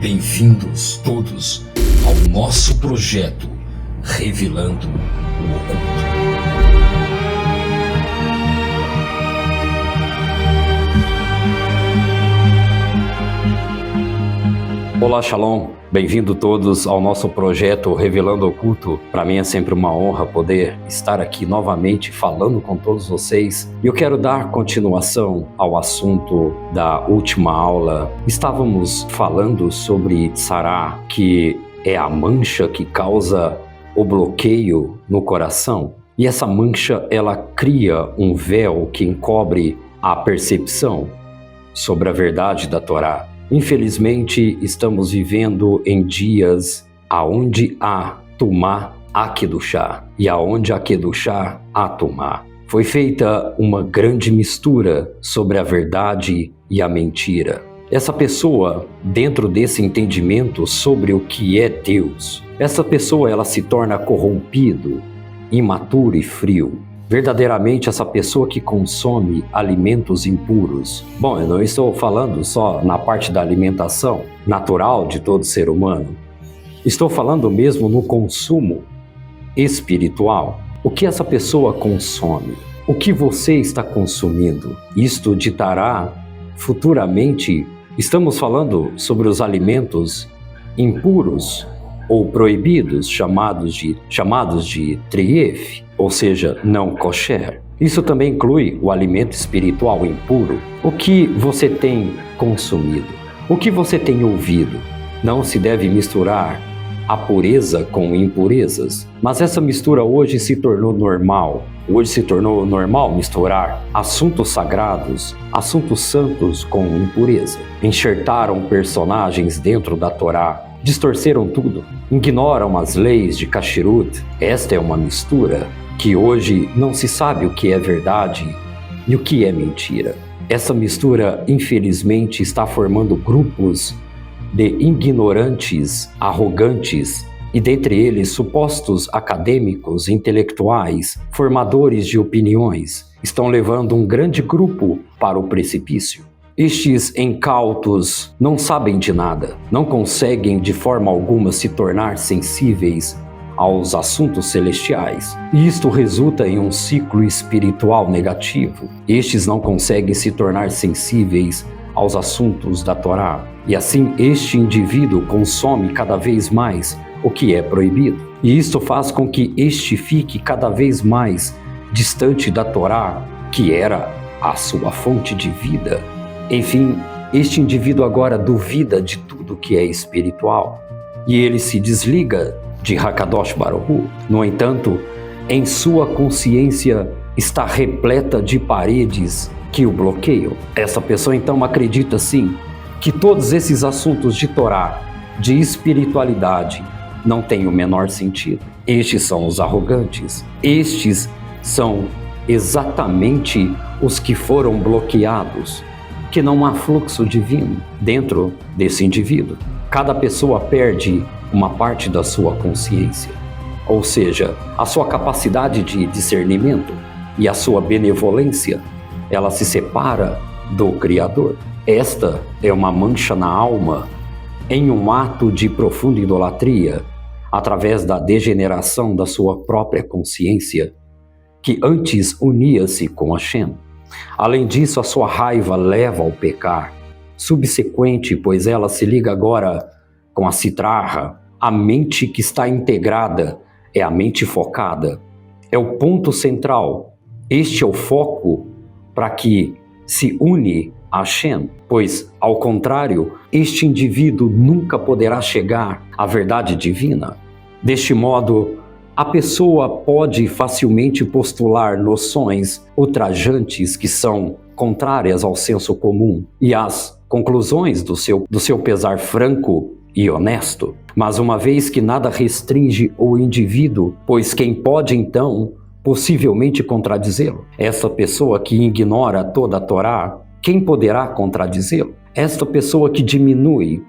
Bem-vindos todos ao nosso projeto Revelando o Oculto. Olá, Shalom. Bem-vindo todos ao nosso projeto Revelando o Oculto. Para mim é sempre uma honra poder estar aqui novamente falando com todos vocês. E eu quero dar continuação ao assunto da última aula. Estávamos falando sobre Tzará, que é a mancha que causa o bloqueio no coração. E essa mancha, ela cria um véu que encobre a percepção sobre a verdade da Torá. Infelizmente, estamos vivendo em dias aonde há Tumá, há Kedushá, e aonde há Kedushá, há Tumá. Foi feita uma grande mistura sobre a verdade e a mentira. Essa pessoa, dentro desse entendimento sobre o que é Deus, essa pessoa ela se torna corrompido, imaturo e frio. Verdadeiramente essa pessoa que consome alimentos impuros. Bom, eu não estou falando só na parte da alimentação natural de todo ser humano. Estou falando mesmo no consumo espiritual. O que essa pessoa consome? O que você está consumindo? Isto ditará futuramente. Estamos falando sobre os alimentos impuros ou proibidos, chamados de trief, ou seja, não kosher. Isso também inclui o alimento espiritual impuro. O que você tem consumido? O que você tem ouvido? Não se deve misturar a pureza com impurezas, mas essa mistura hoje se tornou normal. Hoje se tornou normal misturar assuntos sagrados, assuntos santos com impureza. Enxertaram personagens dentro da Torá, distorceram tudo, ignoram as leis de Kashrut. Esta é uma mistura que hoje não se sabe o que é verdade e o que é mentira. Essa mistura, infelizmente, está formando grupos de ignorantes, arrogantes, e dentre eles supostos acadêmicos, intelectuais, formadores de opiniões, estão levando um grande grupo para o precipício. Estes incautos não sabem de nada, não conseguem de forma alguma se tornar sensíveis aos assuntos celestiais. E isto resulta em um ciclo espiritual negativo. Estes não conseguem se tornar sensíveis aos assuntos da Torá. E assim este indivíduo consome cada vez mais o que é proibido. E isto faz com que este fique cada vez mais distante da Torá, que era a sua fonte de vida. Enfim, este indivíduo agora duvida de tudo que é espiritual e ele se desliga de Hakadosh Baruch Hu. No entanto, em sua consciência está repleta de paredes que o bloqueiam. Essa pessoa então acredita sim que todos esses assuntos de Torá, de espiritualidade, não têm o menor sentido. Estes são os arrogantes. Estes são exatamente os que foram bloqueados, que não há fluxo divino dentro desse indivíduo. Cada pessoa perde uma parte da sua consciência, ou seja, a sua capacidade de discernimento e a sua benevolência, ela se separa do Criador. Esta é uma mancha na alma em um ato de profunda idolatria, através da degeneração da sua própria consciência, que antes unia-se com Hashem. Além disso, a sua raiva leva ao pecar subsequente, pois ela se liga agora com a citrarra. A mente que está integrada é a mente focada, é o ponto central. Este é o foco para que se une a Hashem, pois, ao contrário, este indivíduo nunca poderá chegar à verdade divina. Deste modo, a pessoa pode facilmente postular noções ultrajantes que são contrárias ao senso comum e às conclusões do seu pesar franco e honesto. Mas uma vez que nada restringe o indivíduo, pois quem pode então possivelmente contradizê-lo? Essa pessoa que ignora toda a Torá, quem poderá contradizê-lo? Esta pessoa que diminui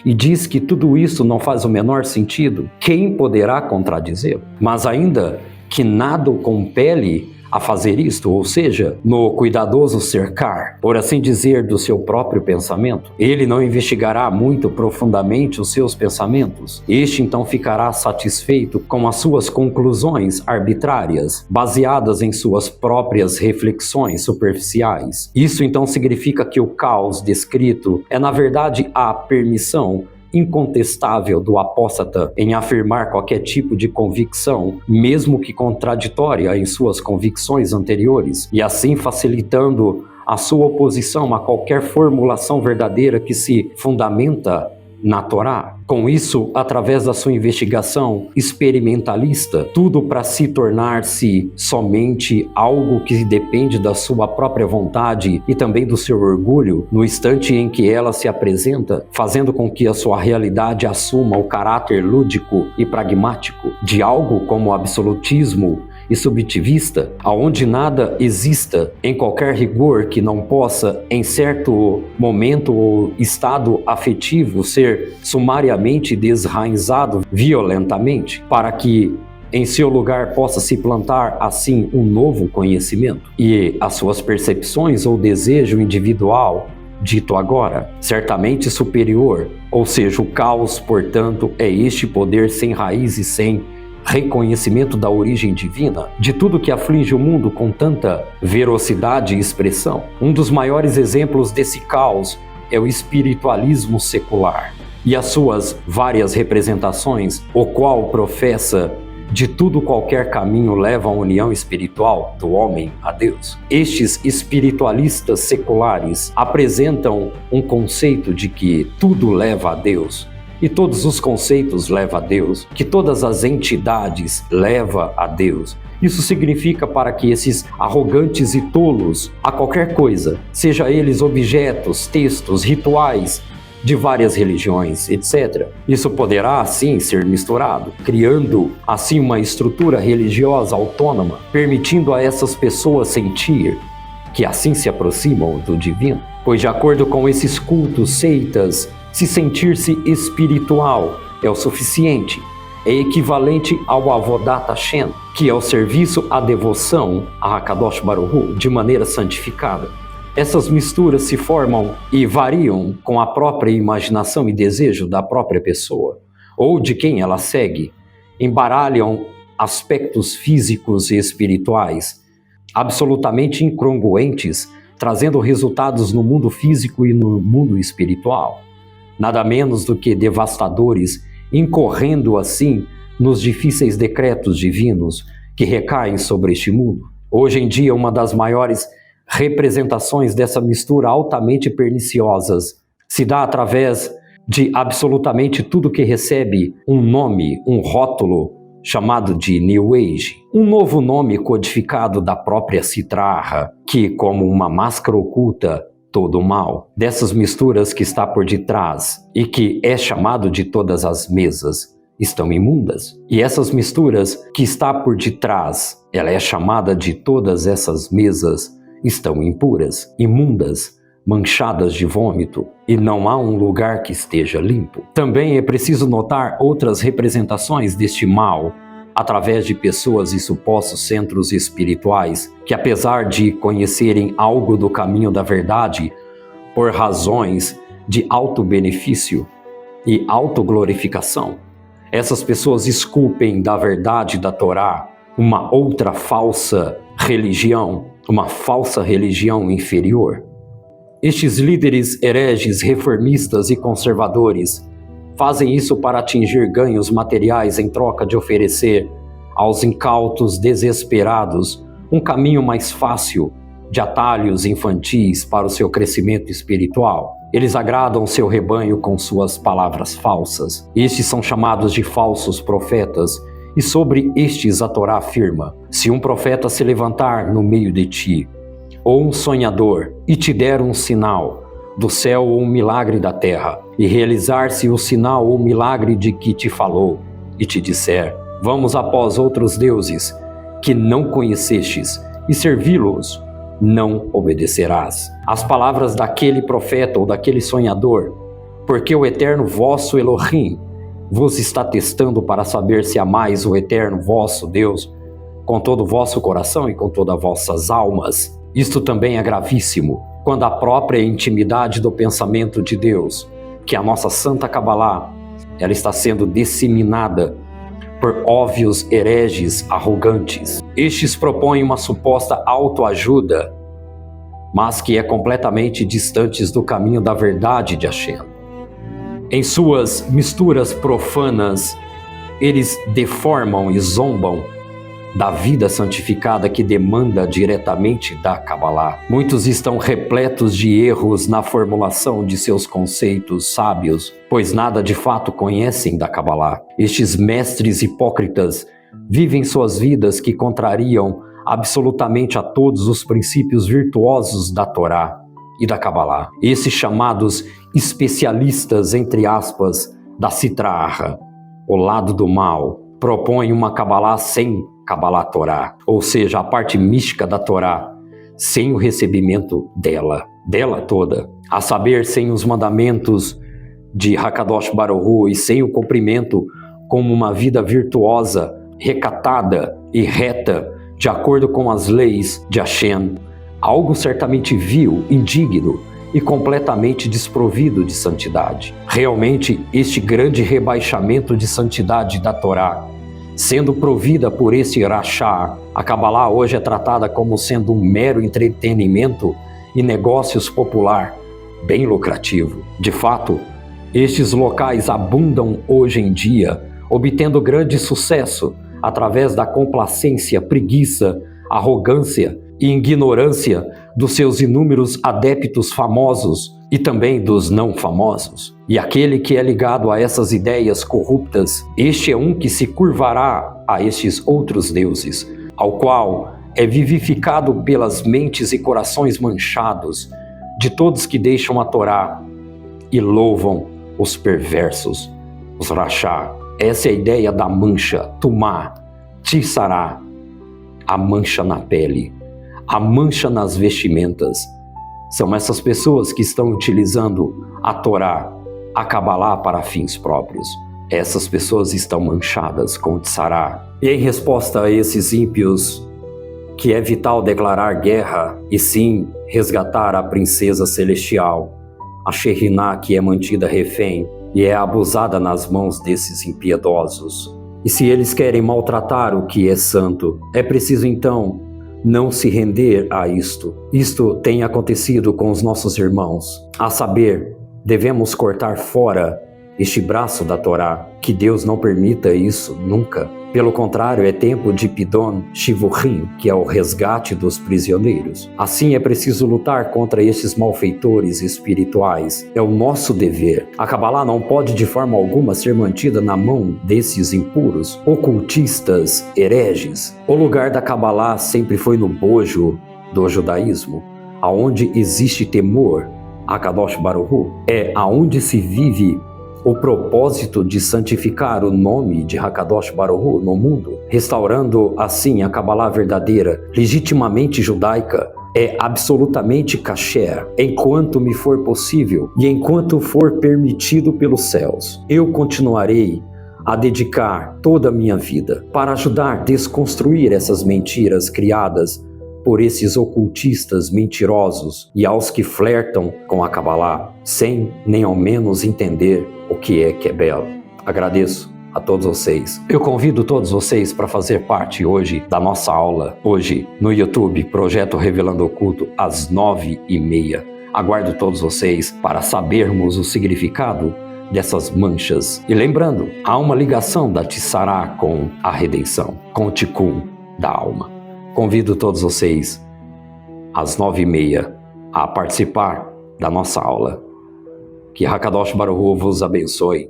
e diz que tudo isso não faz o menor sentido, quem poderá contradizê-lo? Mas ainda que nada o compele a fazer isto, ou seja, no cuidadoso cercar, por assim dizer, do seu próprio pensamento. Ele não investigará muito profundamente os seus pensamentos. Este então ficará satisfeito com as suas conclusões arbitrárias, baseadas em suas próprias reflexões superficiais. Isso então significa que o caos descrito é, na verdade, a permissão incontestável do apóstata em afirmar qualquer tipo de convicção, mesmo que contraditória em suas convicções anteriores, e assim facilitando a sua oposição a qualquer formulação verdadeira que se fundamenta na Torá. Com isso, através da sua investigação experimentalista, tudo para se tornar-se somente algo que depende da sua própria vontade e também do seu orgulho, no instante em que ela se apresenta, fazendo com que a sua realidade assuma o caráter lúdico e pragmático de algo como o absolutismo e subjetivista, aonde nada exista em qualquer rigor que não possa, em certo momento ou estado afetivo, ser sumariamente desraizado violentamente, para que em seu lugar possa se plantar assim um novo conhecimento e as suas percepções ou desejo individual, dito agora, certamente superior, ou seja, o caos, portanto, é este poder sem raiz e sem reconhecimento da origem divina, de tudo que aflige o mundo com tanta velocidade e expressão. Um dos maiores exemplos desse caos é o espiritualismo secular e as suas várias representações, o qual professa de tudo qualquer caminho leva à união espiritual do homem a Deus. Estes espiritualistas seculares apresentam um conceito de que tudo leva a Deus, e todos os conceitos levam a Deus, que todas as entidades levam a Deus. Isso significa para que esses arrogantes e tolos a qualquer coisa, seja eles objetos, textos, rituais de várias religiões, etc. Isso poderá, assim, ser misturado, criando, assim, uma estrutura religiosa autônoma, permitindo a essas pessoas sentir que assim se aproximam do divino. Pois, de acordo com esses cultos, seitas, se sentir-se espiritual é o suficiente, é equivalente ao Avodat Hashem, que é o serviço à devoção a Hakadosh Baruch Hu, de maneira santificada. Essas misturas se formam e variam com a própria imaginação e desejo da própria pessoa, ou de quem ela segue, embaralham aspectos físicos e espirituais, absolutamente incongruentes, trazendo resultados no mundo físico e no mundo espiritual. Nada menos do que devastadores, incorrendo assim nos difíceis decretos divinos que recaem sobre este mundo. Hoje em dia, uma das maiores representações dessa mistura altamente perniciosas se dá através de absolutamente tudo que recebe um nome, um rótulo chamado de New Age, um novo nome codificado da própria Citraha, que, como uma máscara oculta todo o mal, dessas misturas que está por detrás e que é chamado de todas as mesas, estão imundas. E essas misturas que está por detrás, ela é chamada de todas essas mesas, estão impuras, imundas, manchadas de vômito, e não há um lugar que esteja limpo. Também é preciso notar outras representações deste mal através de pessoas e supostos centros espirituais que, apesar de conhecerem algo do caminho da verdade, por razões de auto-benefício e autoglorificação, essas pessoas esculpem da verdade da Torá uma outra falsa religião, uma falsa religião inferior. Estes líderes hereges, reformistas e conservadores fazem isso para atingir ganhos materiais em troca de oferecer aos incautos desesperados um caminho mais fácil de atalhos infantis para o seu crescimento espiritual. Eles agradam seu rebanho com suas palavras falsas. Estes são chamados de falsos profetas, e sobre estes a Torá afirma: se um profeta se levantar no meio de ti, ou um sonhador, e te der um sinal do céu ou um milagre da terra, e realizar-se o sinal ou milagre de que te falou, e te disser: vamos após outros deuses que não conhecestes, e servi-los, não obedecerás. As palavras daquele profeta ou daquele sonhador, porque o eterno vosso Elohim vos está testando para saber se amais o eterno vosso Deus com todo o vosso coração e com todas as vossas almas. Isto também é gravíssimo, quando a própria intimidade do pensamento de Deus, que é a nossa Santa Cabalá, ela está sendo disseminada por óbvios hereges arrogantes. Estes propõem uma suposta autoajuda, mas que é completamente distante do caminho da verdade de Hashem. Em suas misturas profanas, eles deformam e zombam da vida santificada que demanda diretamente da Cabalá. Muitos estão repletos de erros na formulação de seus conceitos sábios, pois nada de fato conhecem da Cabalá. Estes mestres hipócritas vivem suas vidas que contrariam absolutamente a todos os princípios virtuosos da Torá e da Cabalá. Esses chamados especialistas, entre aspas, da Sitra Achra, o lado do mal, propõem uma Cabalá sem Cabalá Torá, ou seja, a parte mística da Torá, sem o recebimento dela toda, a saber, sem os mandamentos de Hakadosh Baruch Hu e sem o cumprimento como uma vida virtuosa, recatada e reta, de acordo com as leis de Hashem, algo certamente vil, indigno e completamente desprovido de santidade. Realmente, este grande rebaixamento de santidade da Torá, sendo provida por esse Rachá, a Cabalá hoje é tratada como sendo um mero entretenimento e negócios popular, bem lucrativo. De fato, estes locais abundam hoje em dia, obtendo grande sucesso através da complacência, preguiça, arrogância e ignorância dos seus inúmeros adeptos famosos e também dos não famosos. E aquele que é ligado a essas ideias corruptas, este é um que se curvará a estes outros deuses, ao qual é vivificado pelas mentes e corações manchados de todos que deixam a Torá e louvam os perversos, os Rachá. Essa é a ideia da mancha, Tumá, Tissará, a mancha na pele, a mancha nas vestimentas. São essas pessoas que estão utilizando a Torá, a Cabalá para fins próprios. Essas pessoas estão manchadas com Tissará. E em resposta a esses ímpios, que é vital declarar guerra e sim resgatar a princesa celestial, a Shekhinah, que é mantida refém e é abusada nas mãos desses impiedosos. E se eles querem maltratar o que é santo, é preciso então não se render a isto. Isto tem acontecido com os nossos irmãos. A saber, devemos cortar fora este braço da Torá, que Deus não permita isso nunca. Pelo contrário, é tempo de Pidon Shivurim, que é o resgate dos prisioneiros. Assim é preciso lutar contra esses malfeitores espirituais. É o nosso dever. A Cabalá não pode de forma alguma ser mantida na mão desses impuros, ocultistas, hereges. O lugar da Cabalá sempre foi no bojo do judaísmo, aonde existe temor a Kadosh Baruch Hu. É aonde se vive o propósito de santificar o nome de Hakadosh Baruch Hu no mundo, restaurando assim a Cabalá verdadeira, legitimamente judaica, é absolutamente kasher, enquanto me for possível e enquanto for permitido pelos céus. Eu continuarei a dedicar toda a minha vida para ajudar a desconstruir essas mentiras criadas por esses ocultistas mentirosos e aos que flertam com a Cabalá, sem nem ao menos entender o que é belo. Agradeço a todos vocês. Eu convido todos vocês para fazer parte hoje da nossa aula, hoje no YouTube, Projeto Revelando Oculto, às 9h30. Aguardo todos vocês para sabermos o significado dessas manchas. E lembrando, há uma ligação da Tissará com a redenção, com o Tikkun da alma. Convido todos vocês às 9h30 a participar da nossa aula. Que Hakadosh Baruch Hu vos abençoe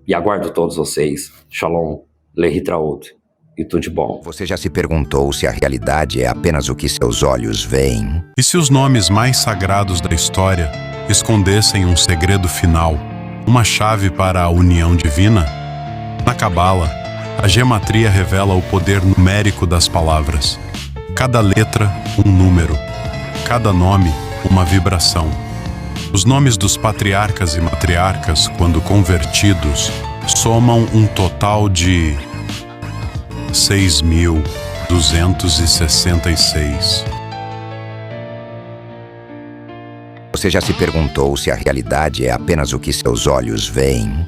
e aguardo todos vocês. Shalom, Lehitraot e tudo de bom. Você já se perguntou se a realidade é apenas o que seus olhos veem? E se os nomes mais sagrados da história escondessem um segredo final, uma chave para a união divina? Na Cabala, a gematria revela o poder numérico das palavras. Cada letra, um número. Cada nome, uma vibração. Os nomes dos patriarcas e matriarcas, quando convertidos, somam um total de 6.000 266. Você já se perguntou se a realidade é apenas o que seus olhos veem?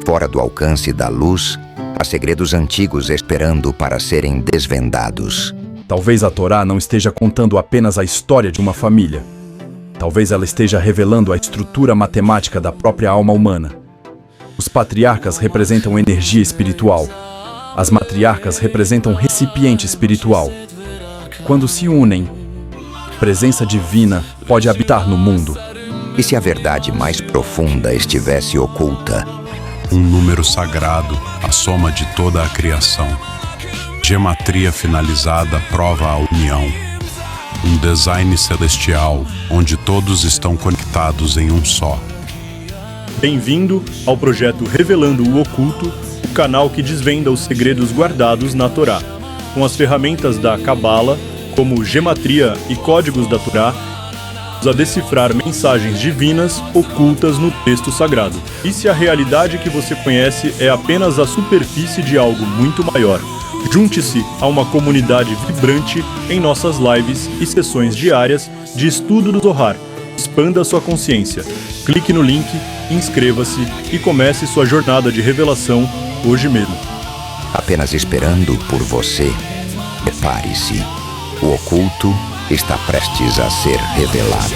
Fora do alcance da luz, há segredos antigos esperando para serem desvendados. Talvez a Torá não esteja contando apenas a história de uma família. Talvez ela esteja revelando a estrutura matemática da própria alma humana. Os patriarcas representam energia espiritual. As matriarcas representam recipiente espiritual. Quando se unem, a presença divina pode habitar no mundo. E se a verdade mais profunda estivesse oculta? Um número sagrado, a soma de toda a criação. Gematria finalizada prova a união. Um design celestial, onde todos estão conectados em um só. Bem-vindo ao projeto Revelando o Oculto, o canal que desvenda os segredos guardados na Torá, com as ferramentas da Cabala, como gematria e códigos da Torá, a decifrar mensagens divinas ocultas no texto sagrado. E se a realidade que você conhece é apenas a superfície de algo muito maior? Junte-se a uma comunidade vibrante em nossas lives e sessões diárias de estudo do Zohar. Expanda sua consciência. Clique no link, inscreva-se e comece sua jornada de revelação hoje mesmo. Apenas esperando por você. Prepare-se. O oculto está prestes a ser revelado.